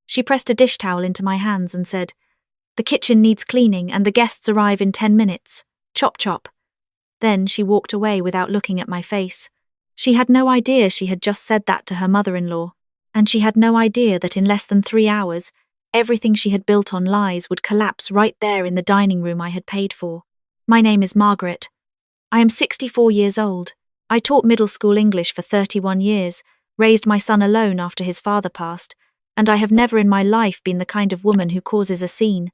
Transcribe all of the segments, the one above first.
She pressed a dish towel into my hands and said, "The kitchen needs cleaning and the guests arrive in 10 minutes. Chop chop." Then she walked away without looking at my face. She had no idea she had just said that to her mother-in-law, and she had no idea that in less than 3 hours, everything she had built on lies would collapse right there in the dining room I had paid for. My name is Margaret. I am 64 years old. I taught middle school English for 31 years, raised my son alone after his father passed, and I have never in my life been the kind of woman who causes a scene.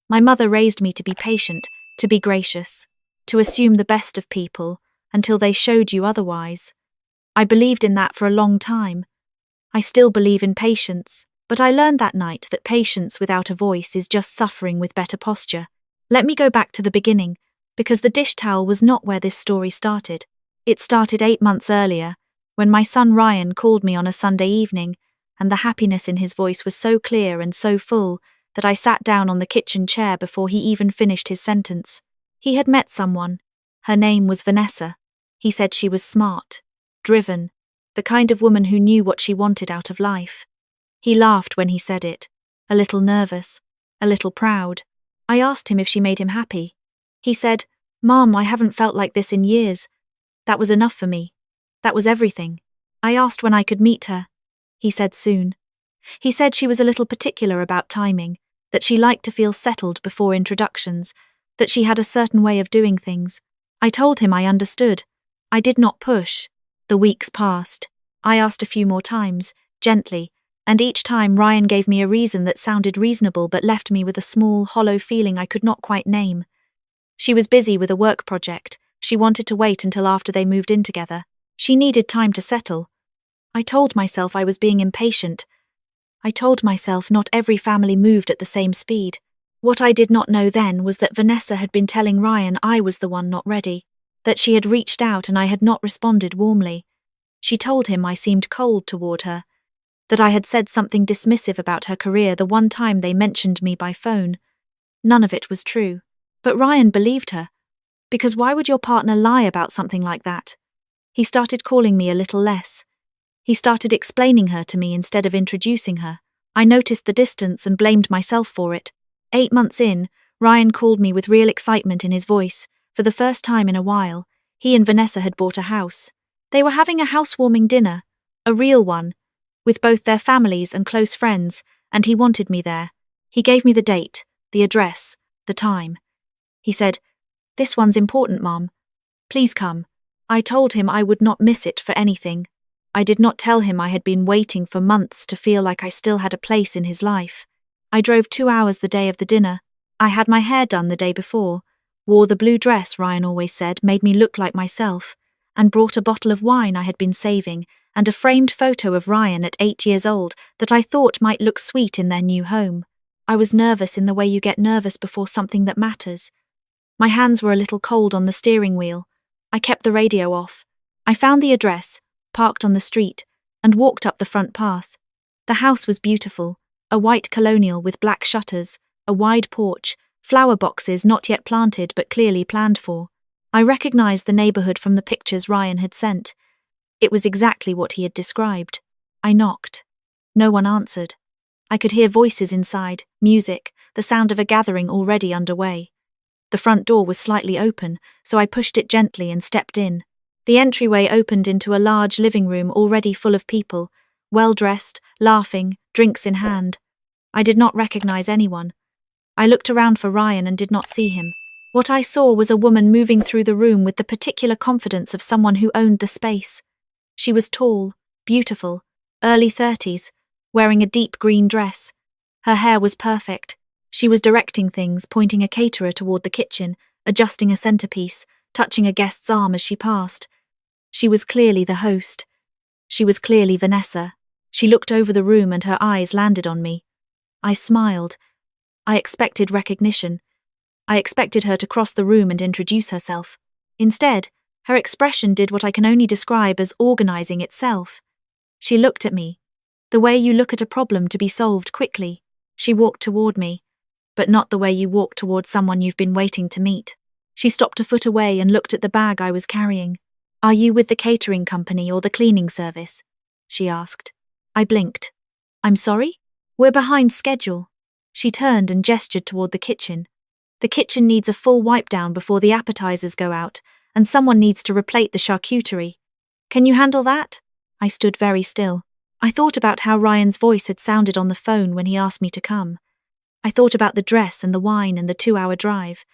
My mother raised me to be patient, to be gracious, to assume the best of people, until they showed you otherwise. I believed in that for a long time. I still believe in patience, but I learned that night that patience without a voice is just suffering with better posture. Let me go back to the beginning, because the dish towel was not where this story started. It started 8 months earlier, when my son Ryan called me on a Sunday evening, and the happiness in his voice was so clear and so full that I sat down on the kitchen chair before he even finished his sentence. He had met someone. Her name was Vanessa. He said she was smart, driven, the kind of woman who knew what she wanted out of life. He laughed when he said it, a little nervous, a little proud. I asked him if she made him happy. He said, "Mom, I haven't felt like this in years." That was enough for me. That was everything. I asked when I could meet her. He said soon. He said she was a little particular about timing, that she liked to feel settled before introductions, that she had a certain way of doing things. I told him I understood. I did not push. The weeks passed. I asked a few more times, gently, and each time Ryan gave me a reason that sounded reasonable but left me with a small, hollow feeling I could not quite name. She was busy with a work project. She wanted to wait until after they moved in together. She needed time to settle. I told myself I was being impatient. I told myself not every family moved at the same speed. What I did not know then was that Vanessa had been telling Ryan I was the one not ready, that she had reached out and I had not responded warmly. She told him I seemed cold toward her, that I had said something dismissive about her career the one time they mentioned me by phone. None of it was true, but Ryan believed her. Because why would your partner lie about something like that? He started calling me a little less. He started explaining her to me instead of introducing her. I noticed the distance and blamed myself for it. 8 months in, Ryan called me with real excitement in his voice. For the first time in a while, he and Vanessa had bought a house. They were having a housewarming dinner, a real one, with both their families and close friends, and he wanted me there. He gave me the date, the address, the time. He said, "This one's important, Mom. Please come." I told him I would not miss it for anything. I did not tell him I had been waiting for months to feel like I still had a place in his life. I drove 2 hours the day of the dinner. I had my hair done the day before, wore the blue dress Ryan always said made me look like myself, and brought a bottle of wine I had been saving and a framed photo of Ryan at 8 years old that I thought might look sweet in their new home. I was nervous in the way you get nervous before something that matters. My hands were a little cold on the steering wheel. I kept the radio off. I found the address, parked on the street, and walked up the front path. The house was beautiful, a white colonial with black shutters, a wide porch, flower boxes not yet planted but clearly planned for. I recognized the neighborhood from the pictures Ryan had sent. It was exactly what he had described. I knocked. No one answered. I could hear voices inside, music, the sound of a gathering already underway. The front door was slightly open, so I pushed it gently and stepped in. The entryway opened into a large living room already full of people, well-dressed, laughing, drinks in hand. I did not recognize anyone. I looked around for Ryan and did not see him. What I saw was a woman moving through the room with the particular confidence of someone who owned the space. She was tall, beautiful, early 30s, wearing a deep green dress. Her hair was perfect. She was directing things, pointing a caterer toward the kitchen, adjusting a centerpiece, touching a guest's arm as she passed. She was clearly the host. She was clearly Vanessa. She looked over the room and her eyes landed on me. I smiled. I expected recognition. I expected her to cross the room and introduce herself. Instead, her expression did what I can only describe as organizing itself. She looked at me, the way you look at a problem to be solved quickly. She walked toward me, but not the way you walk toward someone you've been waiting to meet. She stopped a foot away and looked at the bag I was carrying. "Are you with the catering company or the cleaning service?" she asked. I blinked. "I'm sorry?" We're behind schedule. She turned and gestured toward the kitchen. The kitchen needs a full wipe down before the appetizers go out, and someone needs to replate the charcuterie. Can you handle that? I stood very still. I thought about how Ryan's voice had sounded on the phone when he asked me to come. I thought about the dress and the wine and the 2-hour drive.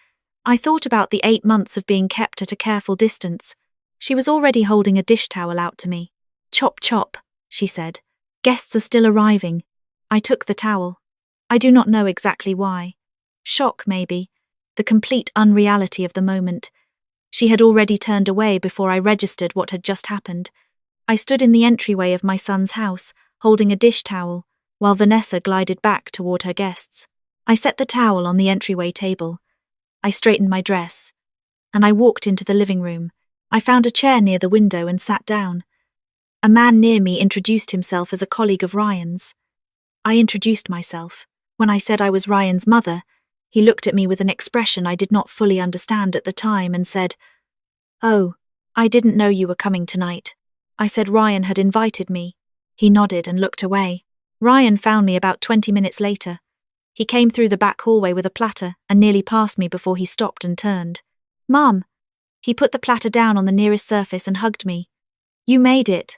I thought about the 8 months of being kept at a careful distance. She was already holding a dish towel out to me. Chop, chop, she said. Guests are still arriving. I took the towel. I do not know exactly why. Shock, maybe. The complete unreality of the moment. She had already turned away before I registered what had just happened. I stood in the entryway of my son's house, holding a dish towel, while Vanessa glided back toward her guests. I set the towel on the entryway table. I straightened my dress, and I walked into the living room. I found a chair near the window and sat down. A man near me introduced himself as a colleague of Ryan's. I introduced myself. When I said I was Ryan's mother, he looked at me with an expression I did not fully understand at the time and said, "Oh, I didn't know you were coming tonight." I said Ryan had invited me. He nodded and looked away. Ryan found me about 20 minutes later. He came through the back hallway with a platter and nearly passed me before he stopped and turned. "Mom." He put the platter down on the nearest surface and hugged me. "You made it.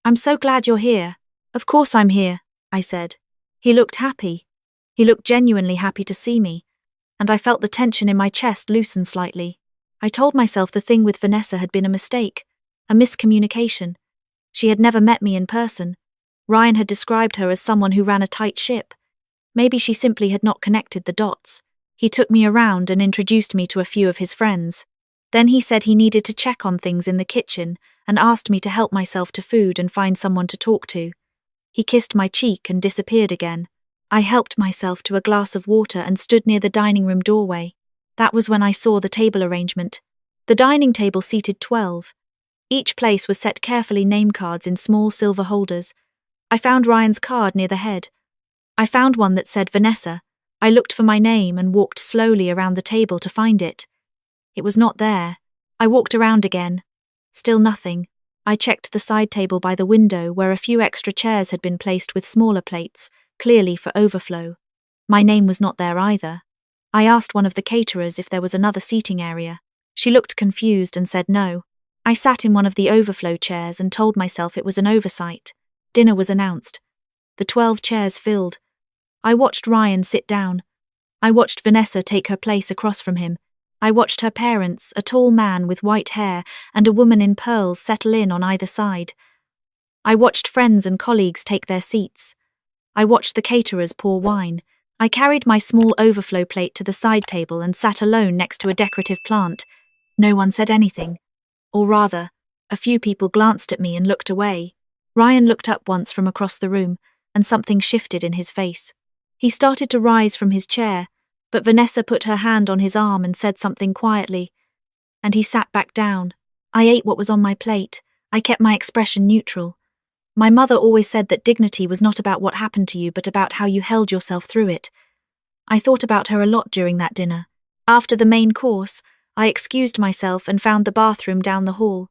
I'm so glad you're here." "Of course I'm here," I said. He looked happy. He looked genuinely happy to see me, and I felt the tension in my chest loosen slightly. I told myself the thing with Vanessa had been a mistake, a miscommunication. She had never met me in person. Ryan had described her as someone who ran a tight ship. Maybe she simply had not connected the dots. He took me around and introduced me to a few of his friends. Then he said he needed to check on things in the kitchen and asked me to help myself to food and find someone to talk to. He kissed my cheek and disappeared again. I helped myself to a glass of water and stood near the dining room doorway. That was when I saw the table arrangement. The dining table seated 12. Each place was set carefully name cards in small silver holders. I found Ryan's card near the head. I found one that said Vanessa. I looked for my name and walked slowly around the table to find it. It was not there. I walked around again. Still nothing. I checked the side table by the window where a few extra chairs had been placed with smaller plates, clearly for overflow. My name was not there either. I asked one of the caterers if there was another seating area. She looked confused and said no. I sat in one of the overflow chairs and told myself it was an oversight. Dinner was announced. The 12 chairs filled. I watched Ryan sit down. I watched Vanessa take her place across from him. I watched her parents, a tall man with white hair and a woman in pearls, settle in on either side. I watched friends and colleagues take their seats. I watched the caterers pour wine. I carried my small overflow plate to the side table and sat alone next to a decorative plant. No one said anything. Or rather, a few people glanced at me and looked away. Ryan looked up once from across the room, and something shifted in his face. He started to rise from his chair, but Vanessa put her hand on his arm and said something quietly, and he sat back down. I ate what was on my plate. I kept my expression neutral. My mother always said that dignity was not about what happened to you, but about how you held yourself through it. I thought about her a lot during that dinner. After the main course, I excused myself and found the bathroom down the hall.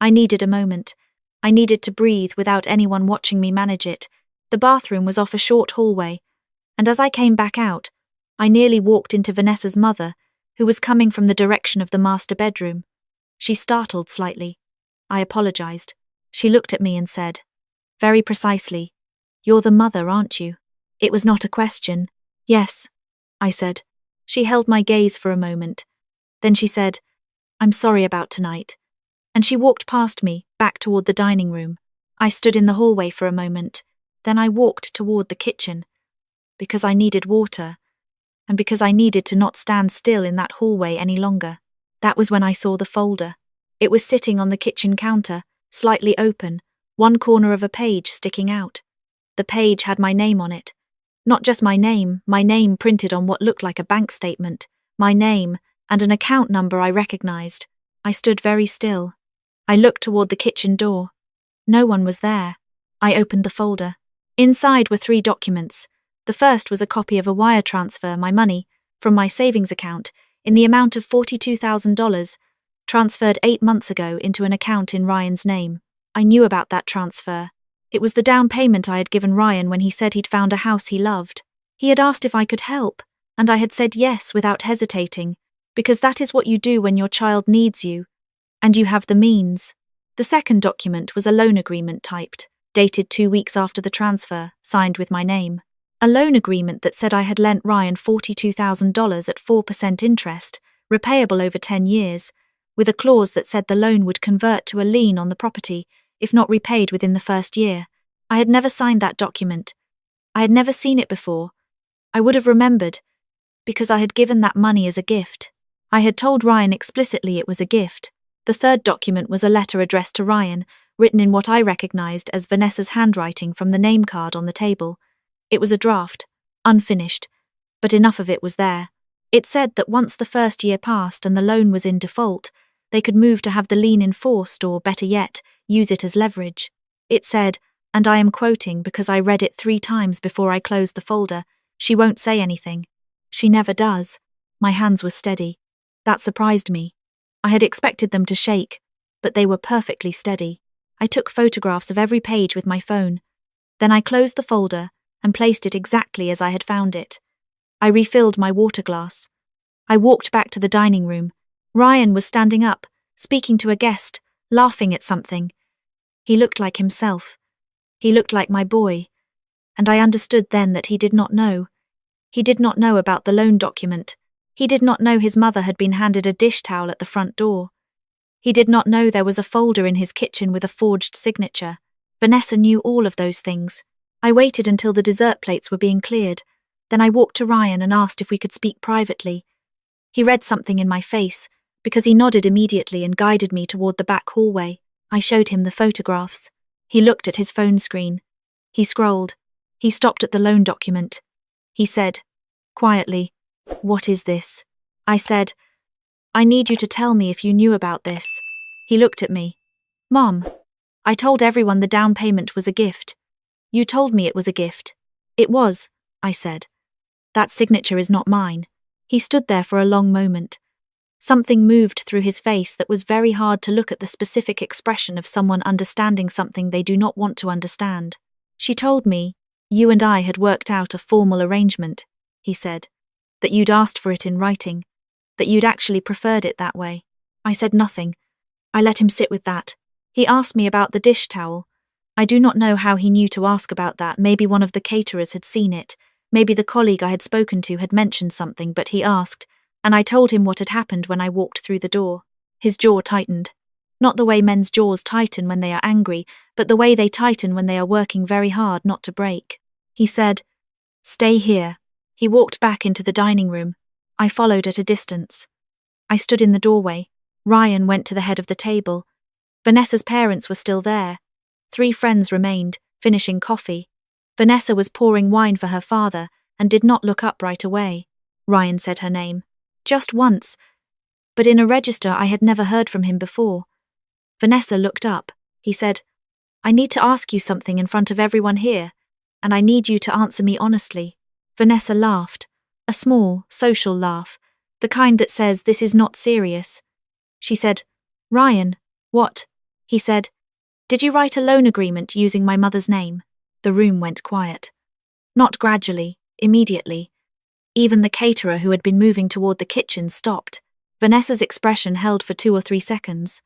I needed a moment. I needed to breathe without anyone watching me manage it. The bathroom was off a short hallway, and as I came back out, I nearly walked into Vanessa's mother, who was coming from the direction of the master bedroom. She startled slightly. I apologized. She looked at me and said, very precisely, "You're the mother, aren't you?" It was not a question. "Yes," I said. She held my gaze for a moment. Then she said, "I'm sorry about tonight." And she walked past me, back toward the dining room. I stood in the hallway for a moment. Then I walked toward the kitchen. Because I needed water, and because I needed to not stand still in that hallway any longer. That was when I saw the folder. It was sitting on the kitchen counter, slightly open, one corner of a page sticking out. The page had my name on it. Not just my name printed on what looked like a bank statement. My name, and an account number I recognized. I stood very still. I looked toward the kitchen door. No one was there. I opened the folder. Inside were 3 documents. The first was a copy of a wire transfer, my money, from my savings account, in the amount of $42,000, transferred 8 months ago into an account in Ryan's name. I knew about that transfer. It was the down payment I had given Ryan when he said he'd found a house he loved. He had asked if I could help, and I had said yes without hesitating, because that is what you do when your child needs you, and you have the means. The second document was a loan agreement typed, dated 2 weeks after the transfer, signed with my name. A loan agreement that said I had lent Ryan $42,000 at 4% interest, repayable over 10 years, with a clause that said the loan would convert to a lien on the property if not repaid within the first year. I had never signed that document. I had never seen it before. I would have remembered, because I had given that money as a gift. I had told Ryan explicitly it was a gift. The third document was a letter addressed to Ryan, written in what I recognized as Vanessa's handwriting from the name card on the table. It was a draft, unfinished, but enough of it was there. It said that once the first year passed and the loan was in default, they could move to have the lien enforced or, better yet, use it as leverage. It said, and I am quoting because I read it 3 times before I closed the folder, "She won't say anything." She never does. My hands were steady. That surprised me. I had expected them to shake, but they were perfectly steady. I took photographs of every page with my phone. Then I closed the folder and placed it exactly as I had found it. I refilled my water glass. I walked back to the dining room. Ryan was standing up, speaking to a guest, laughing at something. He looked like himself. He looked like my boy. And I understood then that he did not know. He did not know about the loan document. He did not know his mother had been handed a dish towel at the front door. He did not know there was a folder in his kitchen with a forged signature. Vanessa knew all of those things. I waited until the dessert plates were being cleared. Then I walked to Ryan and asked if we could speak privately. He read something in my face, because he nodded immediately and guided me toward the back hallway. I showed him the photographs. He looked at his phone screen. He scrolled. He stopped at the loan document. He said, quietly, "What is this?" I said, "I need you to tell me if you knew about this." He looked at me. "Mom, I told everyone the down payment was a gift. You told me it was a gift." "It was," I said. "That signature is not mine." He stood there for a long moment. Something moved through his face that was very hard to look at, the specific expression of someone understanding something they do not want to understand. "She told me, you and I had worked out a formal arrangement," he said, "that you'd asked for it in writing, that you'd actually preferred it that way." I said nothing. I let him sit with that. He asked me about the dish towel. I do not know how he knew to ask about that. Maybe one of the caterers had seen it. Maybe the colleague I had spoken to had mentioned something, but he asked, and I told him what had happened when I walked through the door. His jaw tightened. Not the way men's jaws tighten when they are angry, but the way they tighten when they are working very hard not to break. He said, "Stay here." He walked back into the dining room. I followed at a distance. I stood in the doorway. Ryan went to the head of the table. Vanessa's parents were still there. 3 friends remained, finishing coffee. Vanessa was pouring wine for her father and did not look up right away. Ryan said her name. Just once, but in a register I had never heard from him before. Vanessa looked up. He said, "I need to ask you something in front of everyone here, and I need you to answer me honestly." Vanessa laughed, a small, social laugh, the kind that says this is not serious. She said, "Ryan, what?" He said, "Did you write a loan agreement using my mother's name?" The room went quiet. Not gradually, immediately. Even the caterer who had been moving toward the kitchen stopped. Vanessa's expression held for 2 or 3 seconds.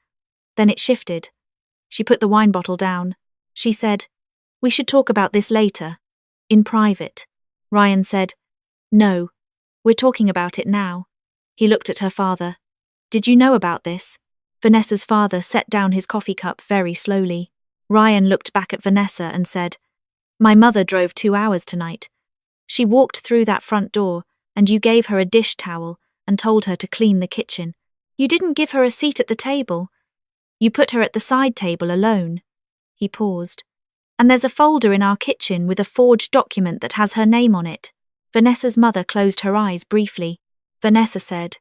Then it shifted. She put the wine bottle down. She said, "We should talk about this later. In private." Ryan said, "No, we're talking about it now." He looked at her father. "Did you know about this?" Vanessa's father set down his coffee cup very slowly. Ryan looked back at Vanessa and said, "My mother drove 2 hours tonight. She walked through that front door, and you gave her a dish towel and told her to clean the kitchen. You didn't give her a seat at the table. You put her at the side table alone." He paused. "And there's a folder in our kitchen with a forged document that has her name on it." Vanessa's mother closed her eyes briefly. Vanessa said,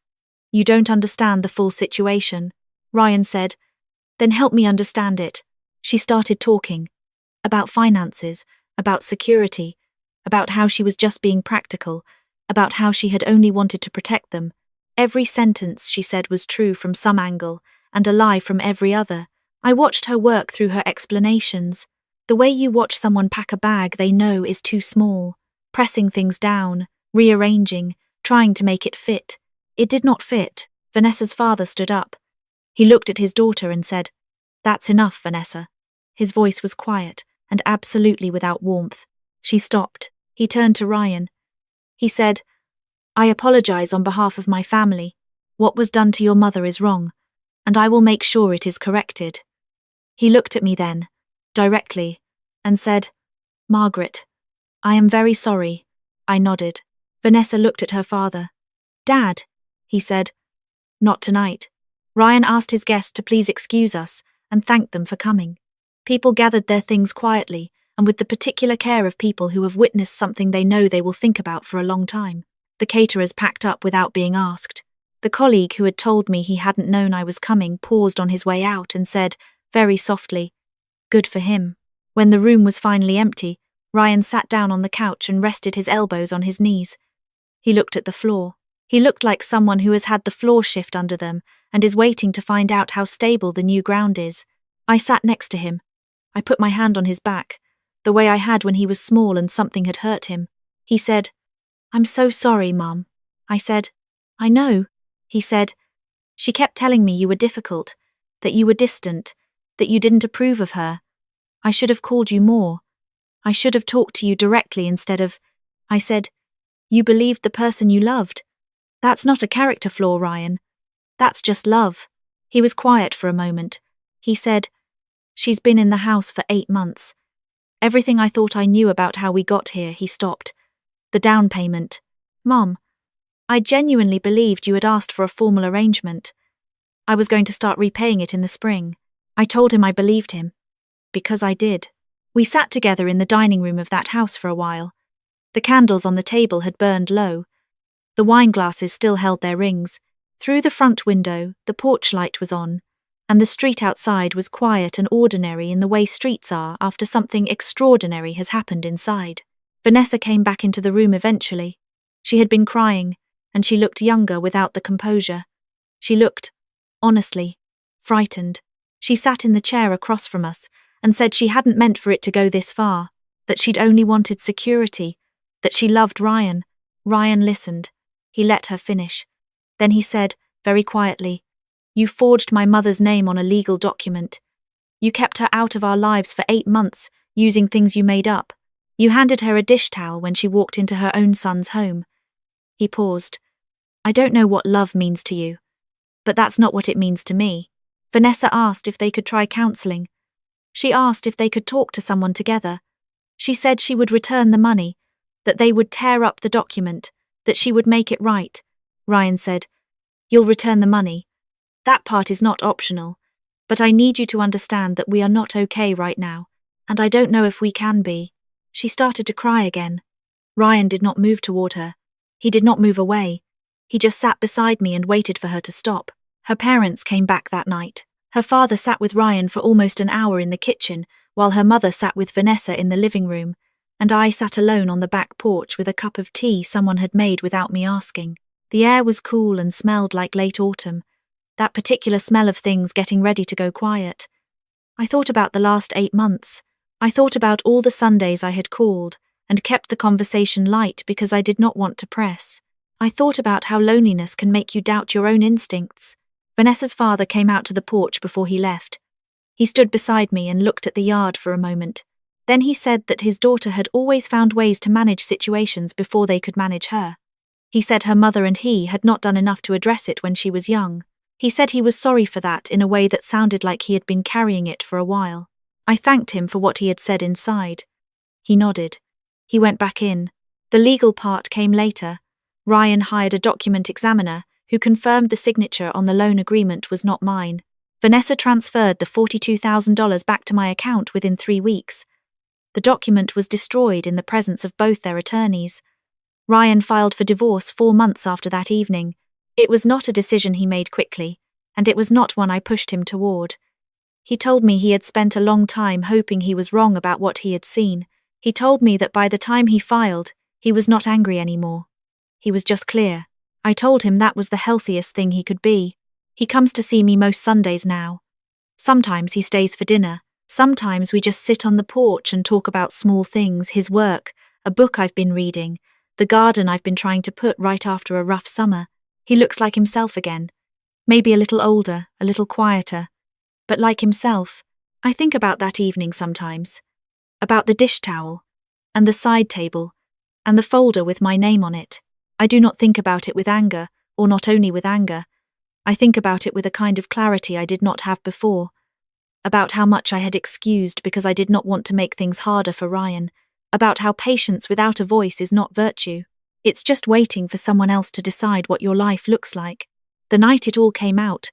"You don't understand the full situation." Ryan said, "Then help me understand it." She started talking. About finances, about security, about how she was just being practical, about how she had only wanted to protect them. Every sentence she said was true from some angle, and a lie from every other. I watched her work through her explanations. The way you watch someone pack a bag they know is too small, pressing things down, rearranging, trying to make it fit. It did not fit. Vanessa's father stood up. He looked at his daughter and said, "That's enough, Vanessa." His voice was quiet and absolutely without warmth. She stopped. He turned to Ryan. He said, "I apologize on behalf of my family. What was done to your mother is wrong, and I will make sure it is corrected." He looked at me then, directly, and said, "Margaret, I am very sorry." I nodded. Vanessa looked at her father. "Dad," he said. "Not tonight." Ryan asked his guests to please excuse us and thanked them for coming. People gathered their things quietly and with the particular care of people who have witnessed something they know they will think about for a long time. The caterers packed up without being asked. The colleague who had told me he hadn't known I was coming paused on his way out and said, very softly, "Good for him." When the room was finally empty, Ryan sat down on the couch and rested his elbows on his knees. He looked at the floor. He looked like someone who has had the floor shift under them and is waiting to find out how stable the new ground is. I sat next to him. I put my hand on his back, the way I had when he was small and something had hurt him. He said, "I'm so sorry, Mum." I said, "I know." He said, "She kept telling me you were difficult, that you were distant, that you didn't approve of her. I should have called you more. I should have talked to you directly instead of..." I said, "You believed the person you loved. That's not a character flaw, Ryan. That's just love." He was quiet for a moment. He said, "She's been in the house for 8 months. Everything I thought I knew about how we got here," he stopped. "The down payment. Mom, I genuinely believed you had asked for a formal arrangement. I was going to start repaying it in the spring." I told him I believed him. Because I did. We sat together in the dining room of that house for a while. The candles on the table had burned low. The wine glasses still held their rings. Through the front window, the porch light was on, and the street outside was quiet and ordinary in the way streets are after something extraordinary has happened inside. Vanessa came back into the room eventually. She had been crying, and she looked younger without the composure. She looked, honestly, frightened. She sat in the chair across from us and said she hadn't meant for it to go this far, that she'd only wanted security, that she loved Ryan. Ryan listened. He let her finish. Then he said, very quietly, "You forged my mother's name on a legal document. You kept her out of our lives for 8 months, using things you made up. You handed her a dish towel when she walked into her own son's home." He paused. "I don't know what love means to you, but that's not what it means to me." Vanessa asked if they could try counseling. She asked if they could talk to someone together. She said she would return the money, that they would tear up the document, that she would make it right. Ryan said, "You'll return the money. That part is not optional, but I need you to understand that we are not okay right now, and I don't know if we can be." She started to cry again. Ryan did not move toward her. He did not move away. He just sat beside me and waited for her to stop. Her parents came back that night. Her father sat with Ryan for almost an hour in the kitchen, while her mother sat with Vanessa in the living room, and I sat alone on the back porch with a cup of tea someone had made without me asking. The air was cool and smelled like late autumn, that particular smell of things getting ready to go quiet. I thought about the last 8 months. I thought about all the Sundays I had called and kept the conversation light because I did not want to press. I thought about how loneliness can make you doubt your own instincts. Vanessa's father came out to the porch before he left. He stood beside me and looked at the yard for a moment. Then he said that his daughter had always found ways to manage situations before they could manage her. He said her mother and he had not done enough to address it when she was young. He said he was sorry for that in a way that sounded like he had been carrying it for a while. I thanked him for what he had said inside. He nodded. He went back in. The legal part came later. Ryan hired a document examiner who confirmed the signature on the loan agreement was not mine. Vanessa transferred the $42,000 back to my account within 3 weeks. The document was destroyed in the presence of both their attorneys. Ryan filed for divorce 4 months after that evening. It was not a decision he made quickly, and it was not one I pushed him toward. He told me he had spent a long time hoping he was wrong about what he had seen. He told me that by the time he filed, he was not angry anymore. He was just clear. I told him that was the healthiest thing he could be. He comes to see me most Sundays now. Sometimes he stays for dinner. Sometimes we just sit on the porch and talk about small things, his work, a book I've been reading, the garden I've been trying to put right after a rough summer. He looks like himself again. Maybe a little older, a little quieter, but like himself. I think about that evening sometimes. About the dish towel, and the side table, and the folder with my name on it. I do not think about it with anger, or not only with anger. I think about it with a kind of clarity I did not have before. About how much I had excused because I did not want to make things harder for Ryan. About how patience without a voice is not virtue. It's just waiting for someone else to decide what your life looks like. The night it all came out,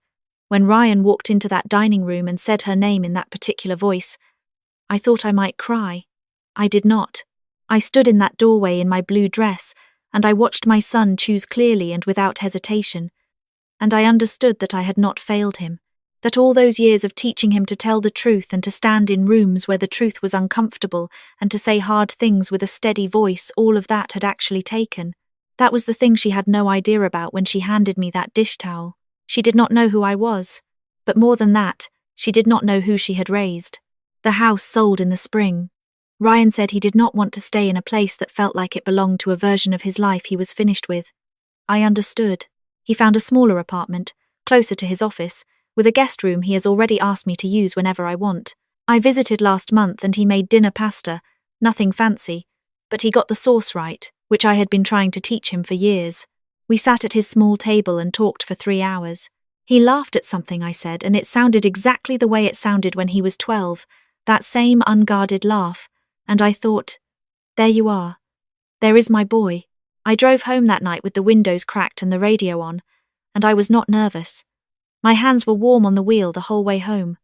when Ryan walked into that dining room and said her name in that particular voice, I thought I might cry. I did not. I stood in that doorway in my blue dress, and I watched my son choose clearly and without hesitation. And I understood that I had not failed him, that all those years of teaching him to tell the truth and to stand in rooms where the truth was uncomfortable and to say hard things with a steady voice, all of that had actually taken. That was the thing she had no idea about when she handed me that dish towel. She did not know who I was. But more than that, she did not know who she had raised. The house sold in the spring. Ryan said he did not want to stay in a place that felt like it belonged to a version of his life he was finished with. I understood. He found a smaller apartment, closer to his office, with a guest room he has already asked me to use whenever I want. I visited last month and he made dinner pasta, nothing fancy, but he got the sauce right, which I had been trying to teach him for years. We sat at his small table and talked for 3 hours. He laughed at something I said, and it sounded exactly the way it sounded when he was 12, that same unguarded laugh, and I thought, there you are. There is my boy. I drove home that night with the windows cracked and the radio on, and I was not nervous. My hands were warm on the wheel the whole way home.